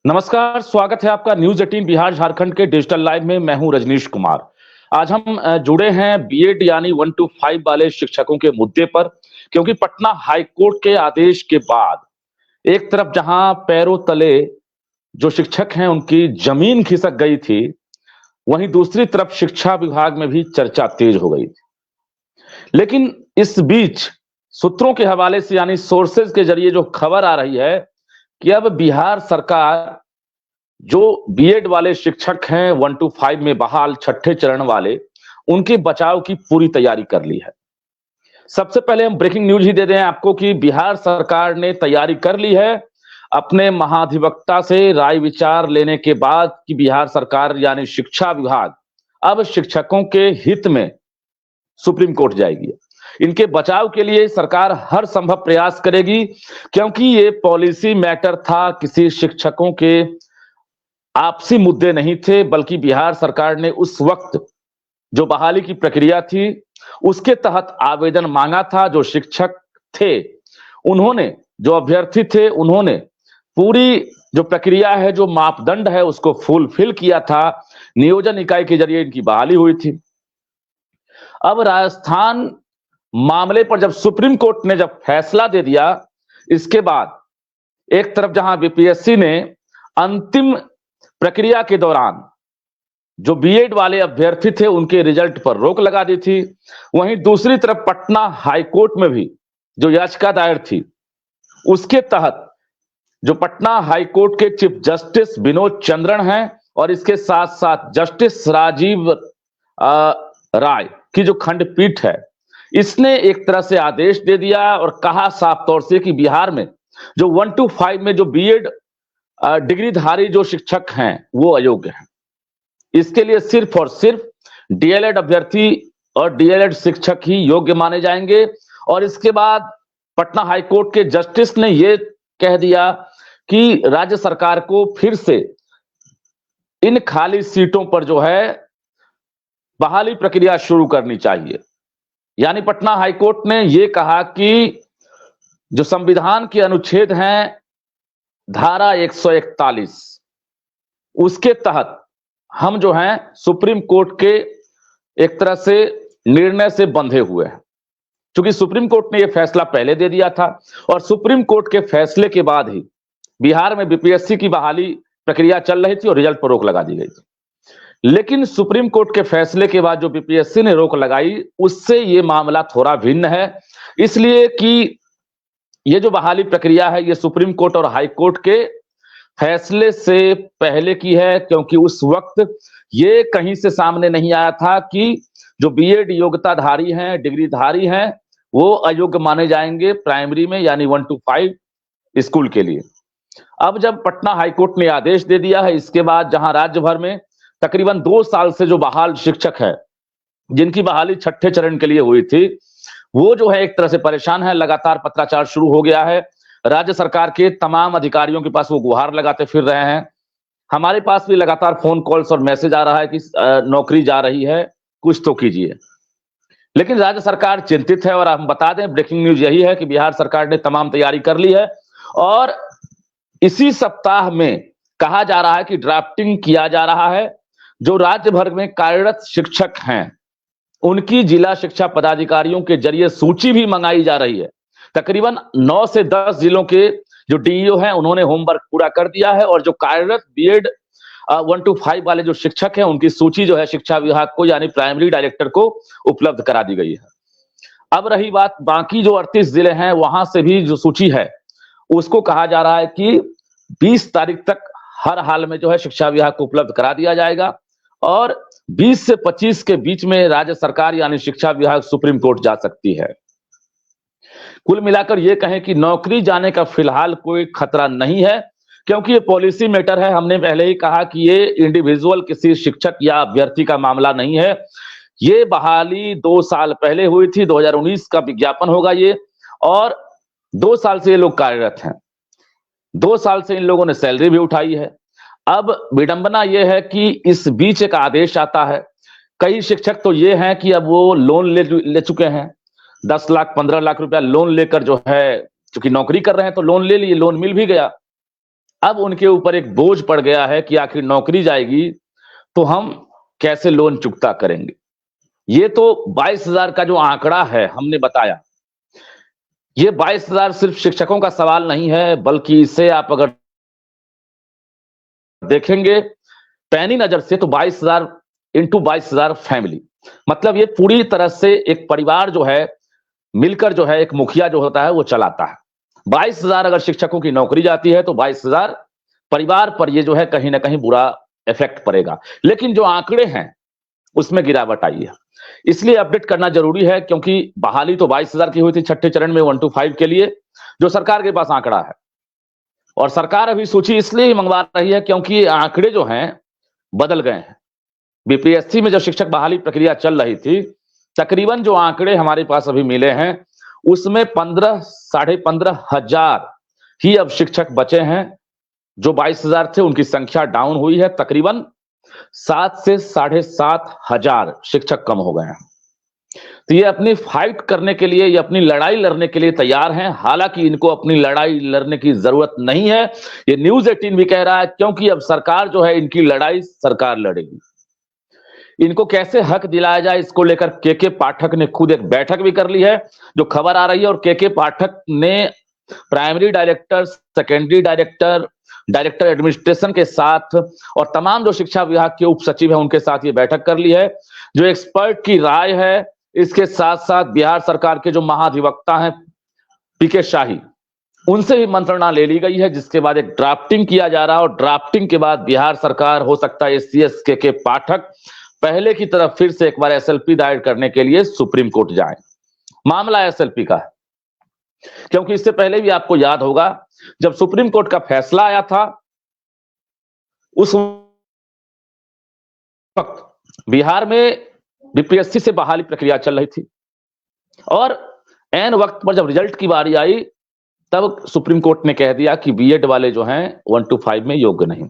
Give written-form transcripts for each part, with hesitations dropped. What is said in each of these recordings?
नमस्कार, स्वागत है आपका न्यूज 18 बिहार झारखंड के डिजिटल लाइव में। मैं हूं रजनीश कुमार। आज हम जुड़े हैं बीएड यानी 1 to 5 वाले शिक्षकों के मुद्दे पर, क्योंकि पटना हाई कोर्ट के आदेश के बाद एक तरफ जहां पैरों तले जो शिक्षक हैं उनकी जमीन खिसक गई थी, वहीं दूसरी तरफ शिक्षा विभाग में भी चर्चा तेज हो गई थी। लेकिन इस बीच सूत्रों के हवाले से यानी सोर्सेज के जरिए जो खबर आ रही है कि अब बिहार सरकार जो बीएड वाले शिक्षक हैं 1 to 5 में बहाल छठे चरण वाले, उनके बचाव की पूरी तैयारी कर ली है। सबसे पहले हम ब्रेकिंग न्यूज ही दे दें आपको कि बिहार सरकार ने तैयारी कर ली है अपने महाधिवक्ता से राय विचार लेने के बाद कि बिहार सरकार यानी शिक्षा विभाग अब शिक्षकों के हित में सुप्रीम कोर्ट जाएगी। इनके बचाव के लिए सरकार हर संभव प्रयास करेगी, क्योंकि ये पॉलिसी मैटर था, किसी शिक्षकों के आपसी मुद्दे नहीं थे, बल्कि बिहार सरकार ने उस वक्त जो बहाली की प्रक्रिया थी उसके तहत आवेदन मांगा था। जो शिक्षक थे उन्होंने, जो अभ्यर्थी थे उन्होंने पूरी जो प्रक्रिया है, जो मापदंड है, उसको फुलफिल किया था। नियोजन इकाई के जरिए इनकी बहाली हुई थी। अब राजस्थान मामले पर जब सुप्रीम कोर्ट ने जब फैसला दे दिया, इसके बाद एक तरफ जहां बीपीएससी ने अंतिम प्रक्रिया के दौरान जो बीएड वाले अभ्यर्थी थे उनके रिजल्ट पर रोक लगा दी थी, वहीं दूसरी तरफ पटना हाई कोर्ट में भी जो याचिका दायर थी उसके तहत जो पटना हाई कोर्ट के चीफ जस्टिस विनोद चंद्रन हैं और इसके साथ साथ जस्टिस राजीव राय की जो खंडपीठ है, इसने एक तरह से आदेश दे दिया और कहा साफ तौर से कि बिहार में जो 1 to 5 में जो बीएड डिग्रीधारी जो शिक्षक हैं वो अयोग्य हैं। इसके लिए सिर्फ और सिर्फ डीएलएड अभ्यर्थी और डीएलएड शिक्षक ही योग्य माने जाएंगे। और इसके बाद पटना हाई कोर्ट के जस्टिस ने यह कह दिया कि राज्य सरकार को फिर से इन खाली सीटों पर जो है बहाली प्रक्रिया शुरू करनी चाहिए। यानी पटना हाई कोर्ट ने यह कहा कि जो संविधान के अनुच्छेद हैं धारा 141, उसके तहत हम जो हैं सुप्रीम कोर्ट के एक तरह से निर्णय से बंधे हुए हैं। क्योंकि सुप्रीम कोर्ट ने यह फैसला पहले दे दिया था और सुप्रीम कोर्ट के फैसले के बाद ही बिहार में बीपीएससी की बहाली प्रक्रिया चल रही थी और रिजल्ट पर रोक लगा दी गई थी। लेकिन सुप्रीम कोर्ट के फैसले के बाद जो बीपीएससी ने रोक लगाई, उससे यह मामला थोड़ा भिन्न है, इसलिए कि यह जो बहाली प्रक्रिया है यह सुप्रीम कोर्ट और हाई कोर्ट के फैसले से पहले की है, क्योंकि उस वक्त ये कहीं से सामने नहीं आया था कि जो बीएड योग्यताधारी हैं, डिग्रीधारी हैं, वो अयोग्य माने जाएंगे प्राइमरी में यानी 1 to 5 स्कूल के लिए। अब जब पटना हाई कोर्ट ने आदेश दे दिया है, इसके बाद जहां राज्य भर में तकरीबन 2 साल से जो बहाल शिक्षक है, जिनकी बहाली छठे चरण के लिए हुई थी, वो जो है एक तरह से परेशान है। लगातार पत्राचार शुरू हो गया है। राज्य सरकार के तमाम अधिकारियों के पास वो गुहार लगाते फिर रहे हैं। हमारे पास भी लगातार फोन कॉल्स और मैसेज आ रहा है कि नौकरी जा रही है, कुछ तो कीजिए। लेकिन राज्य सरकार चिंतित है और हम बता दें, ब्रेकिंग न्यूज यही है कि बिहार सरकार ने तमाम तैयारी कर ली है और इसी सप्ताह में कहा जा रहा है कि ड्राफ्टिंग किया जा रहा है। जो राज्य भर में कार्यरत शिक्षक हैं उनकी जिला शिक्षा पदाधिकारियों के जरिए सूची भी मंगाई जा रही है। तकरीबन 9 से 10 जिलों के जो डीईओ हैं उन्होंने होमवर्क पूरा कर दिया है और जो कार्यरत बीएड 1 to 5 वाले जो शिक्षक हैं उनकी सूची जो है शिक्षा विभाग को यानी प्राइमरी डायरेक्टर को उपलब्ध करा दी गई है। अब रही बात बाकी जो 38 जिले हैं, वहां से भी जो सूची है उसको कहा जा रहा है कि 20 तारीख तक हर हाल में जो है शिक्षा विभाग को उपलब्ध करा दिया जाएगा और 20 से 25 के बीच में राज्य सरकार यानी शिक्षा विभाग सुप्रीम कोर्ट जा सकती है। कुल मिलाकर यह कहें कि नौकरी जाने का फिलहाल कोई खतरा नहीं है, क्योंकि ये पॉलिसी मैटर है। हमने पहले ही कहा कि ये इंडिविजुअल किसी शिक्षक या अभ्यर्थी का मामला नहीं है। ये बहाली 2 साल पहले हुई थी, 2019 का विज्ञापन होगा ये, और 2 साल से ये लोग कार्यरत हैं। 2 साल से इन लोगों ने सैलरी भी उठाई है। अब विडंबना यह है कि इस बीच एक आदेश आता है। कई शिक्षक तो ये हैं कि अब वो लोन ले चुके हैं, 10 लाख 15 लाख रुपया लोन लेकर जो है, चूंकि नौकरी कर रहे हैं तो लोन ले लिए, लोन मिल भी गया। अब उनके ऊपर एक बोझ पड़ गया है कि आखिर नौकरी जाएगी तो हम कैसे लोन चुकता करेंगे। ये तो 22,000 का जो आंकड़ा है हमने बताया, ये 22,000 सिर्फ शिक्षकों का सवाल नहीं है, बल्कि इसे आप अगर देखेंगे पैनी नजर से तो 22,000 इंटू 22,000 फैमिली, मतलब ये पूरी तरह से एक परिवार जो है मिलकर जो है एक मुखिया जो होता है वो चलाता है। 22,000 अगर शिक्षकों की नौकरी जाती है तो 22,000 परिवार पर ये जो है कहीं ना कहीं बुरा इफेक्ट पड़ेगा। लेकिन जो आंकड़े हैं उसमें गिरावट आई है, इसलिए अपडेट करना जरूरी है, क्योंकि बहाली तो 22,000 की हुई थी छठे चरण में 1 to 5 के लिए, जो सरकार के पास आंकड़ा है। और सरकार अभी सूची इसलिए ही मंगवा रही है क्योंकि आंकड़े जो हैं बदल गए हैं। बीपीएससी में जो शिक्षक बहाली प्रक्रिया चल रही थी, तकरीबन जो आंकड़े हमारे पास अभी मिले हैं उसमें 15 साढ़े 15,000 ही अब शिक्षक बचे हैं। जो 22,000 थे उनकी संख्या डाउन हुई है, तकरीबन 7 से 7,500 शिक्षक कम हो गए हैं। तो ये अपनी फाइट करने के लिए, ये अपनी लड़ाई लड़ने के लिए तैयार हैं। हालांकि इनको अपनी लड़ाई लड़ने की जरूरत नहीं है, ये न्यूज़ 18 भी कह रहा है, क्योंकि अब सरकार जो है इनकी लड़ाई सरकार लड़ेगी। इनको कैसे हक दिलाया जाए इसको लेकर के पाठक ने खुद एक बैठक भी कर ली है, जो खबर आ रही है। और के पाठक ने primary director, secondary director, director administration के साथ और तमाम जो शिक्षा विभाग के उप सचिव है उनके साथ ये बैठक कर ली है। जो एक्सपर्ट की राय है, इसके साथ साथ बिहार सरकार के जो महाधिवक्ता हैं पीके शाही, उनसे भी मंत्रणा ले ली गई है, जिसके बाद एक ड्राफ्टिंग किया जा रहा है। और ड्राफ्टिंग के बाद बिहार सरकार, हो सकता है एससीएस के पाठक पहले की तरफ फिर से एक बार एसएलपी दायर करने के लिए सुप्रीम कोर्ट जाए। मामला एसएलपी का है, क्योंकि इससे पहले भी आपको याद होगा जब सुप्रीम कोर्ट का फैसला आया था, उस वक्त बिहार में बीपीएससी से बहाली प्रक्रिया चल रही थी और एन वक्त पर जब रिजल्ट की बारी आई तब सुप्रीम कोर्ट ने कह दिया कि बीएड वाले जो हैं 1 to 5 में योग्य नहीं।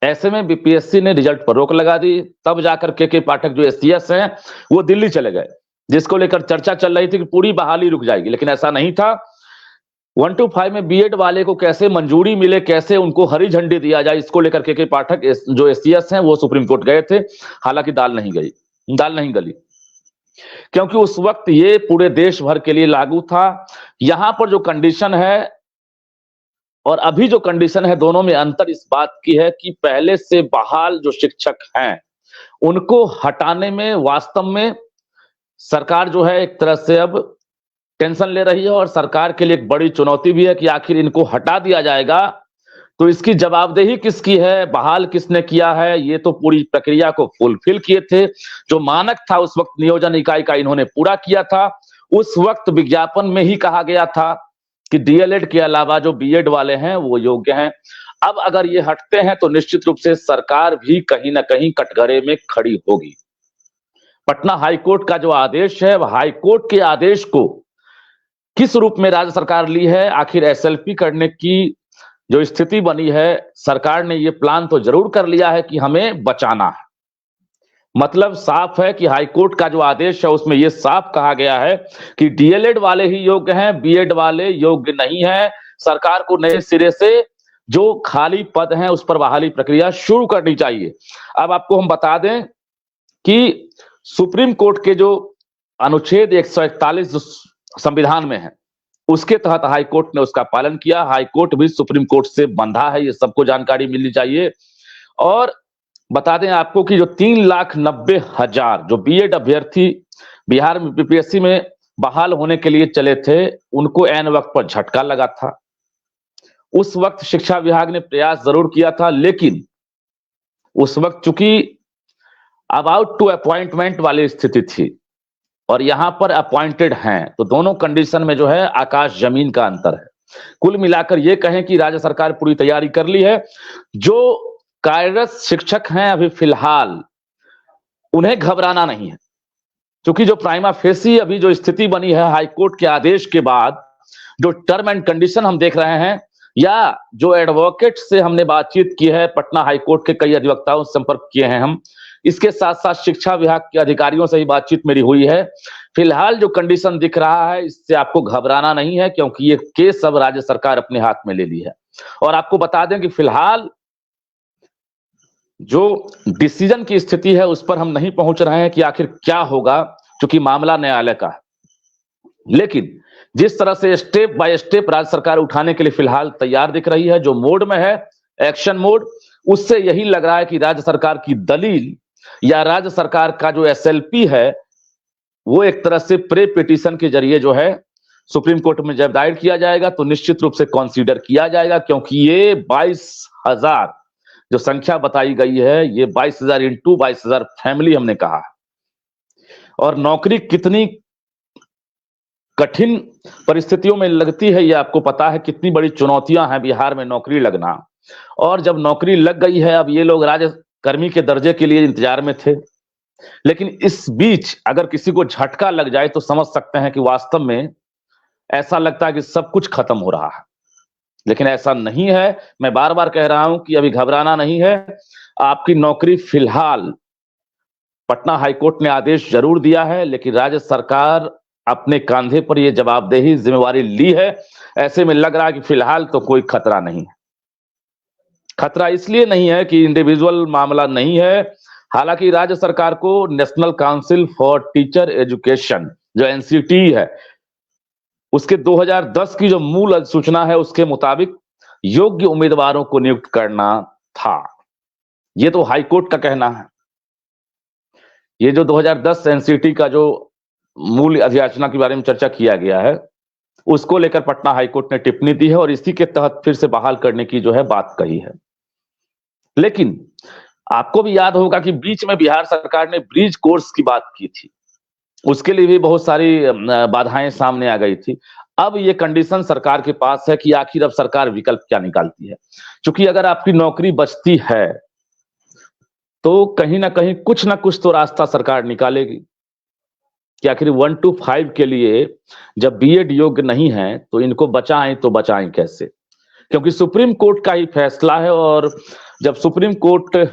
ऐसे में बीपीएससी ने रिजल्ट पर रोक लगा दी। तब जाकर के पाठक जो एससीएस हैं वो दिल्ली चले गए, जिसको लेकर चर्चा चल रही थी कि पूरी बहाली रुक जाएगी, लेकिन ऐसा नहीं था। 1 to 5 में बीएड वाले को कैसे मंजूरी मिले, कैसे उनको हरी झंडी दिया जाए, इसको लेकर के पाठक जो एससीएस हैं वो सुप्रीम कोर्ट गए थे। हालांकि दाल नहीं गली, क्योंकि उस वक्त ये पूरे देश भर के लिए लागू था। यहां पर जो कंडीशन है और अभी जो कंडीशन है, दोनों में अंतर इस बात की है कि पहले से बहाल जो शिक्षक हैं उनको हटाने में वास्तव में सरकार जो है एक तरह से अब टेंशन ले रही है। और सरकार के लिए एक बड़ी चुनौती भी है कि आखिर इनको हटा दिया जाएगा तो इसकी जवाबदेही किसकी है, बहाल किसने किया है। ये तो पूरी प्रक्रिया को फुलफिल किए थे, जो मानक था उस वक्त नियोजन इकाई का इन्होंने पूरा किया था। उस वक्त विज्ञापन में ही कहा गया था कि डीएलएड के अलावा जो बीएड वाले हैं वो योग्य हैं। अब अगर ये हटते हैं तो निश्चित रूप से सरकार भी कहीं ना कहीं कटघरे में खड़ी होगी। पटना हाईकोर्ट का जो आदेश है, वह हाईकोर्ट के आदेश को किस रूप में राज्य सरकार ली है, आखिर एसएलपी करने की जो स्थिति बनी है, सरकार ने ये प्लान तो जरूर कर लिया है कि हमें बचाना है। मतलब साफ है कि हाईकोर्ट का जो आदेश है उसमें यह साफ कहा गया है कि डीएलएड वाले ही योग्य हैं, बीएड वाले योग्य नहीं है। सरकार को नए सिरे से जो खाली पद हैं उस पर बहाली प्रक्रिया शुरू करनी चाहिए। अब आपको हम बता दें कि सुप्रीम कोर्ट के जो अनुच्छेद 141 संविधान में है, उसके तहत हाईकोर्ट ने उसका पालन किया। हाईकोर्ट भी सुप्रीम कोर्ट से बंधा है, ये सबको जानकारी मिलनी चाहिए। और बता दें आपको कि जो 3,90,000 जो बीएड अभ्यर्थी बिहार में बीपीएससी में बहाल होने के लिए चले थे, उनको ऐन वक्त पर झटका लगा था। उस वक्त शिक्षा विभाग ने प्रयास जरूर किया था, लेकिन उस वक्त चूंकि अबाउट टू अपॉइंटमेंट वाली स्थिति थी और यहां पर अपॉइंटेड हैं, तो दोनों कंडीशन में जो है आकाश जमीन का अंतर है। कुल मिलाकर ये कहें कि राज्य सरकार पूरी तैयारी कर ली है। जो कार्यरत शिक्षक हैं अभी फिलहाल उन्हें घबराना नहीं है, क्योंकि जो प्राइमा फेसी अभी जो स्थिति बनी है हाईकोर्ट के आदेश के बाद, जो टर्म एंड कंडीशन हम देख रहे हैं या जो एडवोकेट से हमने बातचीत की है, पटना हाईकोर्ट के कई अधिवक्ताओं से संपर्क किए हैं हम, इसके साथ साथ शिक्षा विभाग के अधिकारियों से ही बातचीत मेरी हुई है। फिलहाल जो कंडीशन दिख रहा है इससे आपको घबराना नहीं है, क्योंकि ये केस अब राज्य सरकार अपने हाथ में ले ली है। और आपको बता दें कि फिलहाल जो डिसीजन की स्थिति है उस पर हम नहीं पहुंच रहे हैं कि आखिर क्या होगा, क्योंकि मामला न्यायालय का है। लेकिन जिस तरह से स्टेप बाय स्टेप राज्य सरकार उठाने के लिए फिलहाल तैयार दिख रही है, जो मोड में है, एक्शन मोड, उससे यही लग रहा है कि राज्य सरकार की दलील या राज्य सरकार का जो एसएलपी है वो एक तरह से प्रे पिटीशन के जरिए जो है सुप्रीम कोर्ट में जब दायर किया जाएगा तो निश्चित रूप से कंसीडर किया जाएगा, क्योंकि ये 22,000 जो संख्या बताई गई है, ये 22,000 इंटू 22,000 फैमिली हमने कहा। और नौकरी कितनी कठिन परिस्थितियों में लगती है ये आपको पता है, कितनी बड़ी चुनौतियां हैं बिहार में नौकरी लगना। और जब नौकरी लग गई है, अब ये लोग राज्यकर्मी के दर्जे के लिए इंतजार में थे, लेकिन इस बीच अगर किसी को झटका लग जाए तो समझ सकते हैं कि वास्तव में ऐसा लगता है कि सब कुछ खत्म हो रहा है, लेकिन ऐसा नहीं है। मैं बार बार कह रहा हूं कि अभी घबराना नहीं है। आपकी नौकरी फिलहाल पटना हाईकोर्ट ने आदेश जरूर दिया है, लेकिन राज्य सरकार अपने कांधे पर यह जवाबदेही जिम्मेवारी ली है। ऐसे में लग रहा है कि फिलहाल तो कोई खतरा नहीं है। खतरा इसलिए नहीं है कि इंडिविजुअल मामला नहीं है, हालांकि राज्य सरकार को national council for teacher education जो एनसीटी है उसके 2010 की जो मूल अधिसूचना है उसके मुताबिक योग्य उम्मीदवारों को नियुक्त करना था। ये तो हाईकोर्ट का कहना है। ये जो 2010 एनसीटी का जो मूल अधिसूचना के बारे में चर्चा किया गया है उसको लेकर पटना हाईकोर्ट ने टिप्पणी दी है और इसी के तहत फिर से बहाल करने की जो है बात कही है। लेकिन आपको भी याद होगा कि बीच में बिहार सरकार ने ब्रिज कोर्स की बात की थी, उसके लिए भी बहुत सारी बाधाएं सामने आ गई थी। अब ये कंडीशन सरकार के पास है कि आखिर अब सरकार विकल्प क्या निकालती है, क्योंकि अगर आपकी नौकरी बचती है तो कहीं ना कहीं कुछ ना कुछ तो रास्ता सरकार निकालेगी कि आखिर 1 to 5 के लिए जब बीएड योग्य नहीं है तो इनको बचाएं तो बचाएं कैसे, क्योंकि सुप्रीम कोर्ट का ही फैसला है। और जब सुप्रीम कोर्ट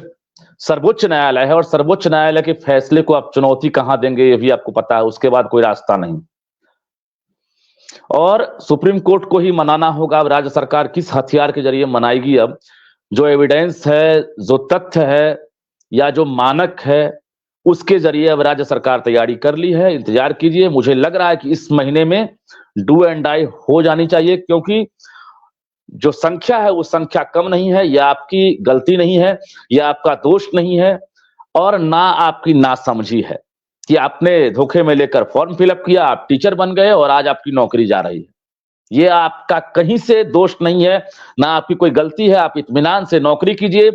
सर्वोच्च न्यायालय है और सर्वोच्च न्यायालय के फैसले को आप चुनौती कहां देंगे ये भी आपको पता है, उसके बाद कोई रास्ता नहीं। और सुप्रीम कोर्ट को ही मनाना होगा। अब राज्य सरकार किस हथियार के जरिए मनाएगी, अब जो एविडेंस है, जो तथ्य है या जो मानक है उसके जरिए अब राज्य सरकार तैयारी कर ली है। इंतजार कीजिए, मुझे लग रहा है कि इस महीने में डू एंड डाई हो जानी चाहिए, क्योंकि जो संख्या है वो संख्या कम नहीं है। यह आपकी गलती नहीं है, यह आपका दोष नहीं है, और ना आपकी नासमझी है कि आपने धोखे में लेकर फॉर्म फिलअप किया, आप टीचर बन गए और आज आपकी नौकरी जा रही है। ये आपका कहीं से दोष नहीं है, ना आपकी कोई गलती है। आप इत्मीनान से नौकरी कीजिए,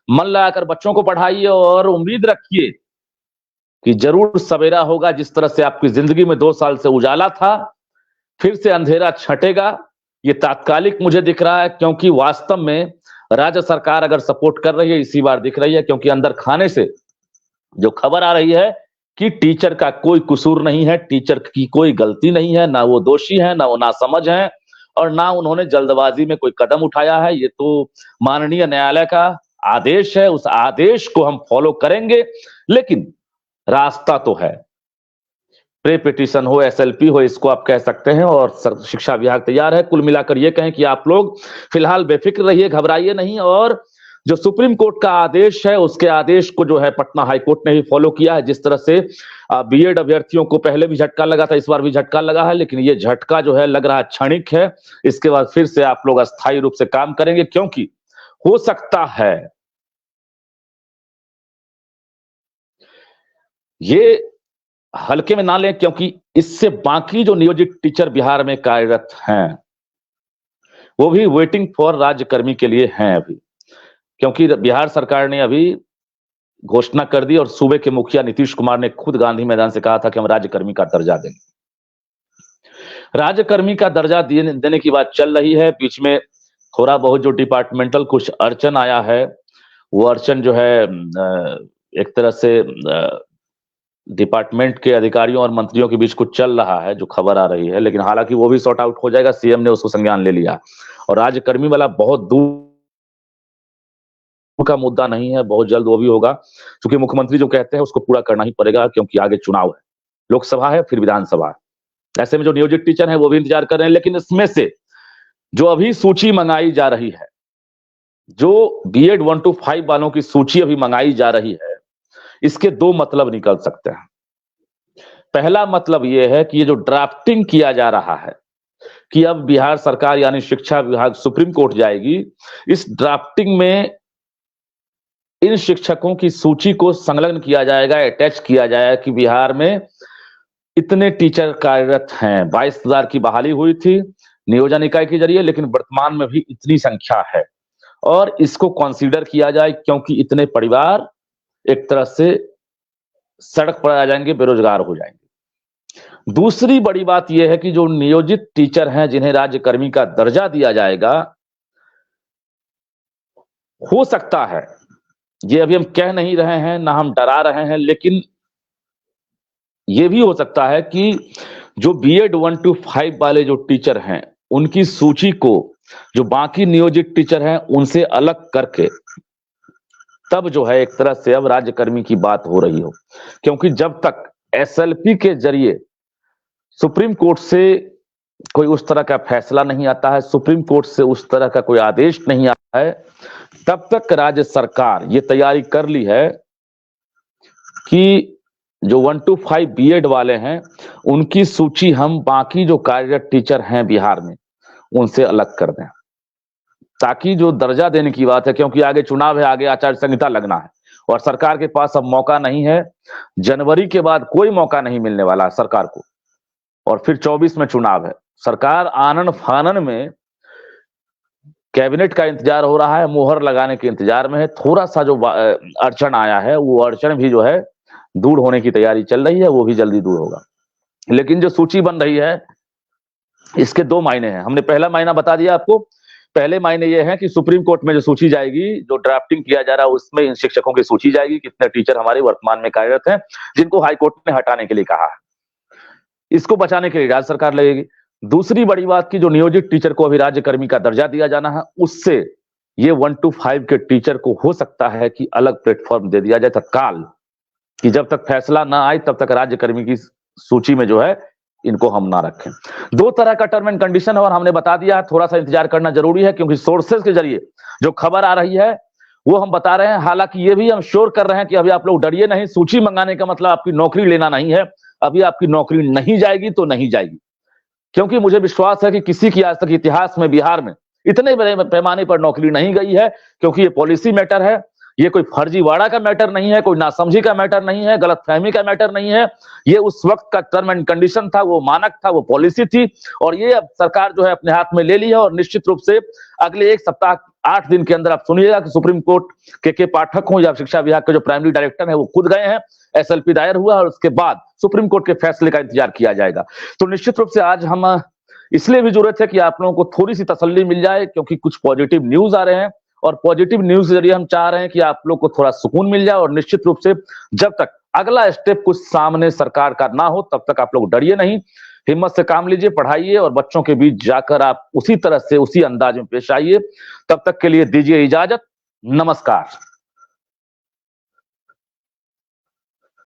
मन लगाकर बच्चों को पढ़ाइए और उम्मीद रखिए कि जरूर सवेरा होगा। जिस तरह से आपकी जिंदगी में 2 साल से उजाला था, फिर से अंधेरा छंटेगा। ये तात्कालिक मुझे दिख रहा है, क्योंकि वास्तव में राज्य सरकार अगर सपोर्ट कर रही है इसी बार दिख रही है, क्योंकि अंदर खाने से जो खबर आ रही है कि टीचर का कोई कसूर नहीं है, टीचर की कोई गलती नहीं है, ना वो दोषी है, ना वो नासमझ है, और ना उन्होंने जल्दबाजी में कोई कदम उठाया है। ये तो माननीय न्यायालय का आदेश है, उस आदेश को हम फॉलो करेंगे। लेकिन रास्ता तो है, प्रे पिटीशन हो, एसएलपी हो, इसको आप कह सकते हैं, और शिक्षा विभाग तैयार है। कुल मिलाकर ये कहें कि आप लोग फिलहाल बेफिक्र रहिए, घबराइए नहीं। और जो सुप्रीम कोर्ट का आदेश है उसके आदेश को जो है पटना हाईकोर्ट ने ही फॉलो किया है। जिस तरह से बीएड अभ्यर्थियों को पहले भी झटका लगा था, इस बार भी झटका लगा है, लेकिन ये झटका जो है लग रहा है क्षणिक है। इसके बाद फिर से आप लोग अस्थायी रूप से काम करेंगे, क्योंकि हो सकता है ये हल्के में ना लें, क्योंकि इससे बाकी जो नियोजित टीचर बिहार में कार्यरत हैं वो भी वेटिंग फॉर राज्यकर्मी के लिए हैं अभी, क्योंकि बिहार सरकार ने अभी घोषणा कर दी और सूबे के मुखिया नीतीश कुमार ने खुद गांधी मैदान से कहा था कि हम राज्यकर्मी का दर्जा देंगे। राज्यकर्मी का दर्जा देने की बात चल रही है। बीच में थोड़ा बहुत जो डिपार्टमेंटल कुछ अड़चन आया है, वो अड़चन जो है एक तरह से डिपार्टमेंट के अधिकारियों और मंत्रियों के बीच कुछ चल रहा है, जो खबर आ रही है, लेकिन हालांकि वो भी सॉर्ट आउट हो जाएगा। सीएम ने उसको संज्ञान ले लिया और राज्यकर्मी वाला बहुत दूर का मुद्दा नहीं है, बहुत जल्द वो भी होगा, क्योंकि मुख्यमंत्री जो कहते हैं उसको पूरा करना ही पड़ेगा, क्योंकि आगे चुनाव है, लोकसभा है फिर विधानसभा है। ऐसे में जो नियोजित टीचर हैं वो भी इंतजार कर रहे हैं। लेकिन इसमें से जो अभी सूची मंगाई जा रही है, जो बीएड 1 to 5 वालों की सूची अभी मंगाई जा रही है, इसके दो मतलब निकल सकते हैं। पहला मतलब यह है कि ये जो ड्राफ्टिंग किया जा रहा है कि अब बिहार सरकार यानी शिक्षा विभाग सुप्रीम कोर्ट जाएगी, इस ड्राफ्टिंग में इन शिक्षकों की सूची को संलग्न किया जाएगा, अटैच किया जाएगा कि बिहार में इतने टीचर कार्यरत हैं। 22,000 की बहाली हुई थी नियोजन इकाई के जरिए, लेकिन वर्तमान में भी इतनी संख्या है और इसको कंसीडर किया जाए, क्योंकि इतने परिवार एक तरह से सड़क पर आ जाएंगे, बेरोजगार हो जाएंगे। दूसरी बड़ी बात यह है कि जो नियोजित टीचर हैं जिन्हें राज्यकर्मी का दर्जा दिया जाएगा, हो सकता है, ये अभी हम कह नहीं रहे हैं ना हम डरा रहे हैं, लेकिन ये भी हो सकता है कि जो बीएड 1 to 5 वाले जो टीचर हैं उनकी सूची को जो बाकी नियोजित टीचर हैं उनसे अलग करके तब जो है एक तरह से अब राज्यकर्मी की बात हो रही हो, क्योंकि जब तक एसएलपी के जरिए सुप्रीम कोर्ट से कोई उस तरह का फैसला नहीं आता है, सुप्रीम कोर्ट से उस तरह का कोई आदेश नहीं आता है, तब तक राज्य सरकार ये तैयारी कर ली है कि जो 1 to 5 बीएड वाले हैं उनकी सूची हम बाकी जो कार्यरत टीचर हैं बिहार में उनसे अलग कर दें, ताकि जो दर्जा देने की बात है, क्योंकि आगे चुनाव है, आगे आचार संहिता लगना है और सरकार के पास अब मौका नहीं है। जनवरी के बाद कोई मौका नहीं मिलने वाला सरकार को, और फिर 24 में चुनाव है। सरकार आनन फानन में कैबिनेट का इंतजार हो रहा है, मोहर लगाने के इंतजार में है। थोड़ा सा जो अड़चन आया है वो अड़चन भी जो है दूर होने की तैयारी चल रही है, वो भी जल्दी दूर होगा। लेकिन जो सूची बन रही है इसके दो मायने हैं। हमने पहला मायना बता दिया आपको। पहले मायने ये है कि सुप्रीम कोर्ट में जो सूची जाएगी, जो ड्राफ्टिंग किया जा रहा है उसमें इन शिक्षकों की सूची जाएगी, कितने टीचर हमारे वर्तमान में कार्यरत हैं जिनको हाईकोर्ट ने हटाने के लिए कहा है, इसको बचाने के लिए राज्य सरकार लगेगी। दूसरी बड़ी बात की जो नियोजित टीचर को अभी राज्यकर्मी का दर्जा दिया जाना है, उससे ये 1 to 5 के टीचर को हो सकता है कि अलग प्लेटफॉर्म दे दिया जाए तत्काल, कि जब तक फैसला ना आए तब तक राज्यकर्मी की सूची में जो है इनको हम ना रखें। दो तरह का टर्म एंड कंडीशन है और हमने बता दिया है, थोड़ा सा इंतजार करना जरूरी है, क्योंकि सोर्सेज के जरिए जो खबर आ रही है वो हम बता रहे हैं। हालांकि ये भी हम श्योर कर रहे हैं कि अभी आप लोग डरिए नहीं, सूची मंगाने का मतलब आपकी नौकरी लेना नहीं है। अभी आपकी नौकरी नहीं जाएगी तो नहीं जाएगी, क्योंकि मुझे विश्वास है कि किसी की आज तक इतिहास में बिहार में इतने बड़े पैमाने पर नौकरी नहीं गई है, क्योंकि ये पॉलिसी मैटर है, ये कोई फर्जीवाड़ा का मैटर नहीं है, कोई नासमझी का मैटर नहीं है, गलतफहमी का मैटर नहीं है। ये उस वक्त का टर्म एंड कंडीशन था, वो मानक था, वो पॉलिसी थी, और ये अब सरकार जो है अपने हाथ में ले ली है। और निश्चित रूप से अगले एक सप्ताह 8 दिन के अंदर आप सुनिएगा कि सुप्रीम कोर्ट के पाठक हो या शिक्षा विभाग के जो प्राइमरी डायरेक्टर है वो खुद गए हैं, एसएलपी दायर हुआ और उसके बाद सुप्रीम कोर्ट के फैसले का इंतजार किया जाएगा। तो निश्चित रूप से आज हम इसलिए भी जरूरत है कि आप लोगों को थोड़ी सी तसल्ली मिल जाए, क्योंकि कुछ पॉजिटिव न्यूज आ रहे हैं और पॉजिटिव न्यूज के जरिए हम चाह रहे हैं कि आप लोग को थोड़ा सुकून मिल जाए। और निश्चित रूप से जब तक अगला स्टेप कुछ सामने सरकार का ना हो तब तक आप लोग डरिए नहीं, हिम्मत से काम लीजिए, पढ़ाइए और बच्चों के बीच जाकर आप उसी तरह से उसी अंदाज में पेश आइए। तब तक के लिए दीजिए इजाजत, नमस्कार।